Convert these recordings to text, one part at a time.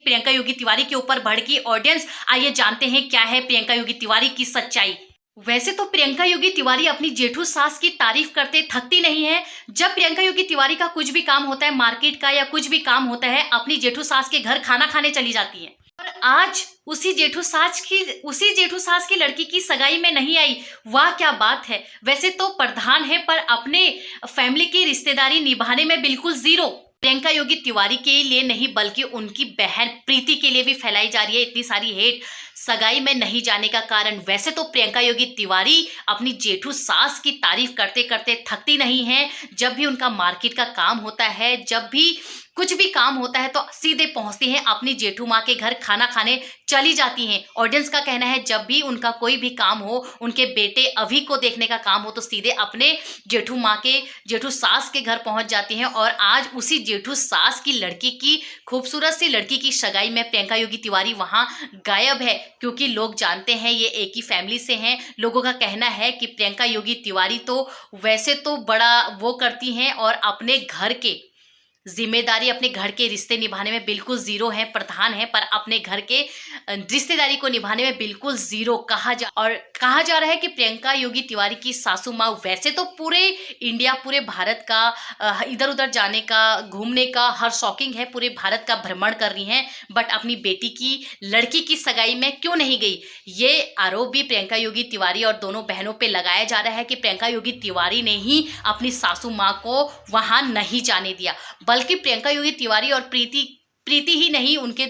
प्रियंका योगी तिवारी के ऊपर भड़की ऑडियंस। आइए जानते हैं क्या है प्रियंका योगी तिवारी की सच्चाई। वैसे तो प्रियंका योगी तिवारी अपनी जेठू सास की तारीफ करते थकती नहीं है। जब प्रियंका योगी तिवारी का कुछ भी काम होता है मार्केट का या कुछ भी काम होता है, अपनी जेठू सास के घर खाना खाने चली जाती है। और आज उसी जेठू सास की लड़की की सगाई में नहीं आई। वाह क्या बात है। वैसे तो प्रधान है पर अपने फैमिली की रिश्तेदारी निभाने में बिल्कुल जीरो। प्रियंका योगी तिवारी के लिए नहीं बल्कि उनकी बहन प्रीति के लिए भी फैलाई जा रही है इतनी सारी हेट सगाई में नहीं जाने का कारण। वैसे तो प्रियंका योगी तिवारी अपनी जेठू सास की तारीफ करते करते थकती नहीं है। जब भी उनका मार्केट का काम होता है, जब भी कुछ भी काम होता है तो सीधे पहुंचती हैं अपनी जेठू माँ के घर खाना खाने चली जाती हैं। ऑडियंस का कहना है जब भी उनका कोई भी काम हो, उनके बेटे अभी को देखने का काम हो तो सीधे अपने जेठू सास के घर पहुंच जाती हैं। और आज उसी जेठू सास की लड़की की खूबसूरत सी लड़की की सगाई में प्रियंका योगी तिवारी वहां गायब है, क्योंकि लोग जानते हैं ये एक ही फैमिली से हैं। लोगों का कहना है कि प्रियंका योगी तिवारी तो वैसे तो बड़ा वो करती हैं और अपने घर के जिम्मेदारी, अपने घर के रिश्ते निभाने में बिल्कुल जीरो है, प्रधान है पर अपने घर के रिश्तेदारी को निभाने में बिल्कुल जीरो कहा जा रहा है कि प्रियंका योगी तिवारी की सासू माँ वैसे तो पूरे इंडिया, पूरे भारत का इधर उधर जाने का, घूमने का हर शौकीन है, पूरे भारत का भ्रमण कर रही हैं, बट अपनी बेटी की लड़की की सगाई में क्यों नहीं गई। ये आरोप भी प्रियंका योगी तिवारी और दोनों बहनों पे लगाया जा रहा है कि प्रियंका योगी तिवारी ने ही अपनी सासू माँ को वहां नहीं जाने दिया। बल्कि प्रियंका योगी तिवारी और प्रीति ही नहीं, उनके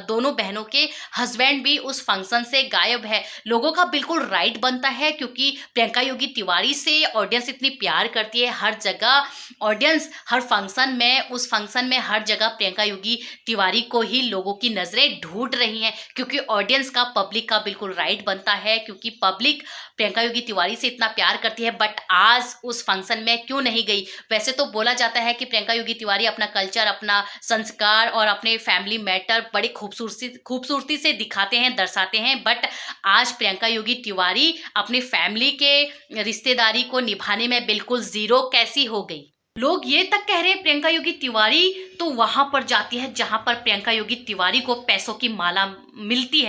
दोनों बहनों के हस्बैंड भी उस फंक्शन से गायब है। लोगों का बिल्कुल राइट बनता है, क्योंकि प्रियंका योगी तिवारी से ऑडियंस इतनी प्यार करती है। हर जगह ऑडियंस, हर फंक्शन में, उस फंक्शन में हर जगह प्रियंका योगी तिवारी को ही लोगों की नजरें ढूंढ रही हैं, क्योंकि ऑडियंस का, पब्लिक का बिल्कुल राइट बनता है, क्योंकि पब्लिक प्रियंका योगी तिवारी से इतना प्यार करती है। बट आज उस फंक्शन में क्यों नहीं गई। वैसे तो बोला जाता है कि प्रियंका योगी तिवारी अपना कल्चर, अपना संस्कार और अपने फैमिली मैटर बड़ी खूबसूरती से दिखाते हैं, दर्शाते हैं। बट आज प्रियंका योगी तिवारी अपनी फैमिली के रिश्तेदारी को निभाने में बिल्कुल जीरो कैसी हो गई। लोग ये तक कह रहे हैं प्रियंका योगी तिवारी तो वहां पर जाती है जहां पर प्रियंका योगी तिवारी को पैसों की माला मिलती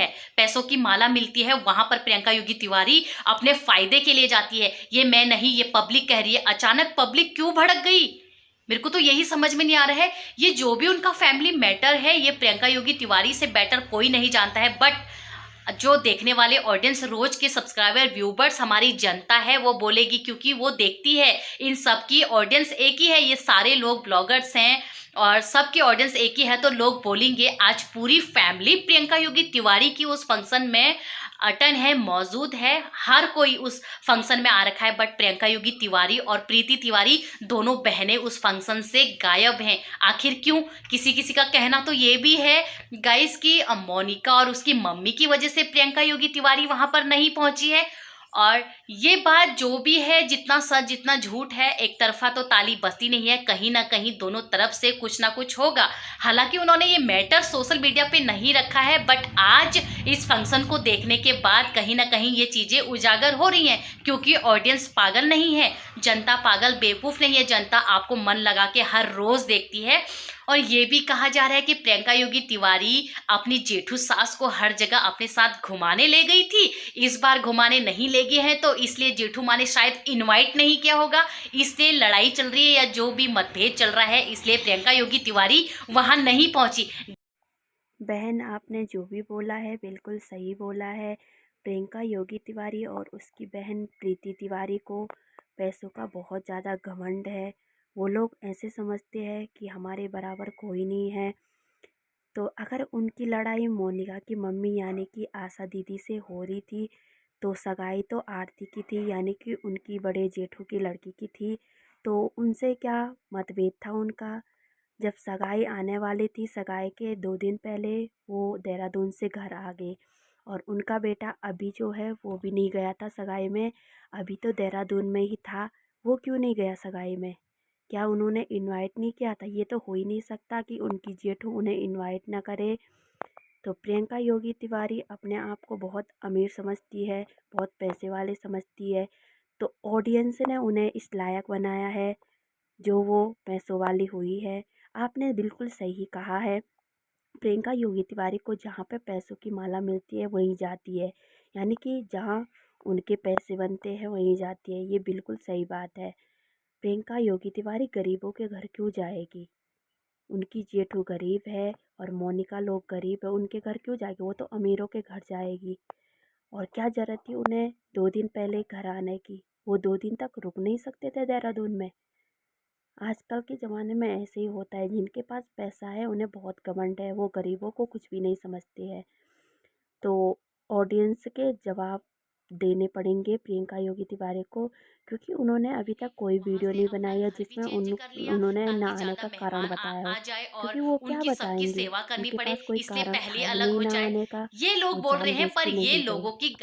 है, वहां पर प्रियंका योगी तिवारी अपने फायदे के लिए जाती है। ये मैं नहीं, ये पब्लिक कह रही है। अचानक पब्लिक क्यों भड़क गई, मेरे को तो यही समझ में नहीं आ रहा है। ये जो भी उनका फैमिली मैटर है, ये प्रियंका योगी तिवारी से बेटर कोई नहीं जानता है। बट जो देखने वाले ऑडियंस, रोज के सब्सक्राइबर, व्यूवर्स, हमारी जनता है, वो बोलेगी, क्योंकि वो देखती है। इन सब की ऑडियंस एक ही है, ये सारे लोग ब्लॉगर्स हैं और सबकी ऑडियंस एक ही है, तो लोग बोलेंगे। आज पूरी फैमिली प्रियंका योगी तिवारी की उस फंक्शन में अटन है, मौजूद है, हर कोई उस फंक्शन में आ रखा है। बट प्रियंका योगी तिवारी और प्रीति तिवारी दोनों बहनें उस फंक्शन से गायब हैं। आखिर क्यों। किसी किसी का कहना तो ये भी है गाइस कि मोनिका और उसकी मम्मी की वजह से प्रियंका योगी तिवारी वहां पर नहीं पहुंची है। और ये बात जो भी है, जितना सच जितना झूठ है, एक तरफा तो ताली बजती नहीं है, कहीं ना कहीं दोनों तरफ से कुछ ना कुछ होगा। हालांकि उन्होंने ये मैटर सोशल मीडिया पे नहीं रखा है, बट आज इस फंक्शन को देखने के बाद कहीं ना कहीं ये चीजें उजागर हो रही हैं, क्योंकि ऑडियंस पागल नहीं है, जनता पागल बेवकूफ नहीं है। जनता आपको मन लगा के हर रोज देखती है। और ये भी कहा जा रहा है कि प्रियंका योगी तिवारी अपनी जेठू सास को हर जगह अपने साथ घुमाने ले गई थी। इस बार घुमाने नहीं ले गए हैं, तो इसलिए जेठू माँ ने शायद इनवाइट नहीं किया होगा, इसलिए लड़ाई चल रही है या जो भी मतभेद चल रहा है, इसलिए प्रियंका योगी तिवारी वहां नहीं पहुंची। बहन, आपने जो भी बोला है बिल्कुल सही बोला है। प्रियंका योगी तिवारी और उसकी बहन प्रीति तिवारी को पैसों का बहुत ज़्यादा घमंड है। वो लोग ऐसे समझते हैं कि हमारे बराबर कोई नहीं है। तो अगर उनकी लड़ाई मोनिका की मम्मी यानी कि आशा दीदी से हो रही थी, तो सगाई तो आरती की थी, यानी कि उनकी बड़े जेठू की लड़की की थी। तो उनसे क्या मतभेद था उनका। जब सगाई आने वाली थी, सगाई के 2 दिन पहले वो देहरादून से घर आ गए, और उनका बेटा अभी जो है वो भी नहीं गया था सगाई में। अभी तो देहरादून में ही था, वो क्यों नहीं गया सगाई में। क्या उन्होंने इनवाइट नहीं किया था। ये तो हो ही नहीं सकता कि उनकी जेठू उन्हें इनवाइट ना करे। तो प्रियंका योगी तिवारी अपने आप को बहुत अमीर समझती है, बहुत पैसे वाले समझती है। तो ऑडियंस ने उन्हें इस लायक बनाया है जो वो पैसों वाली हुई है। आपने बिल्कुल सही कहा है। प्रियंका योगी तिवारी को जहाँ पे पैसों की माला मिलती है वहीं जाती है, यानी कि जहाँ उनके पैसे बनते हैं वहीं जाती है। ये बिल्कुल सही बात है। प्रियंका योगी तिवारी गरीबों के घर क्यों जाएगी? उनकी जेठू गरीब है और मोनिका लोग गरीब है, उनके घर क्यों जाएगी? वो तो अमीरों के घर जाएगी। और क्या ज़रूरत थी उन्हें 2 दिन पहले घर आने की? वो 2 दिन तक रुक नहीं सकते थे देहरादून में? आजकल के ज़माने में ऐसे ही होता है, जिनके पास पैसा है उन्हें बहुत घमंड है, वो गरीबों को कुछ भी नहीं समझते हैं। तो ऑडियंस के जवाब देने पड़ेंगे प्रियंका योगी तिवारी को, क्योंकि उन्होंने अभी तक कोई वहां वीडियो से नहीं अपना बनाई है घर भी जिसमें चेंज कर लिया उन्होंने ना ताकि आने ज्यादा का कारण मेहमान बताया हो। आ जाए और क्योंकि वो क्या उनकी सबकी बताएंगे? सेवा करनी उनके पड़े, पास कोई इसलिए कारण पहले था ही अलग नहीं हो ना जाए। आने का। ये लोग वो बोल रहे हैं, जानबूझ पर के ये नहीं गए। लोगों की